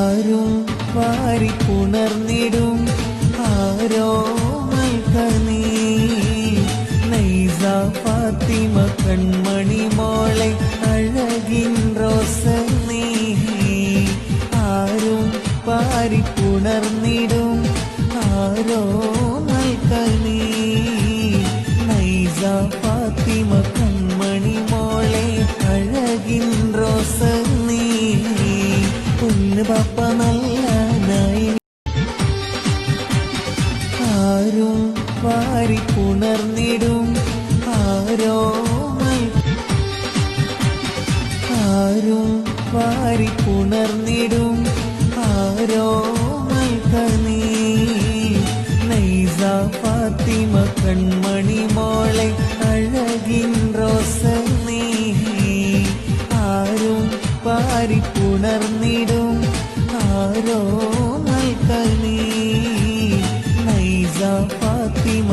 ആരും വാരിപ്പുണർന്നിടും ആരോമൽ കനീ നൈസ ഫാത്തിമ കൺമണി മോളെ അഴകിൻ റോസനീ ആരും വാരിപ്പുണർന്നിടും ആരോമൽ കനീ നൈസ ഫാത്തിമ കൺമണി മോളെ അഴകിൻ റോസനീ പൊന്നു പാപ്പ നല്ല നായി ആരും വാരിപ്പുണർന്നിടും ആരോമൽ ആരും വാരിപ്പുണർന്നിടും ആരോമൽ കനീ നൈസ ഫാത്തിമ കൺമണി മോളെ അഴകിൻ റോസനീ ആരും വാരിപ്പുണർന്നിടും ആരോമൽ കനീ നൈസ ഫാത്തിമ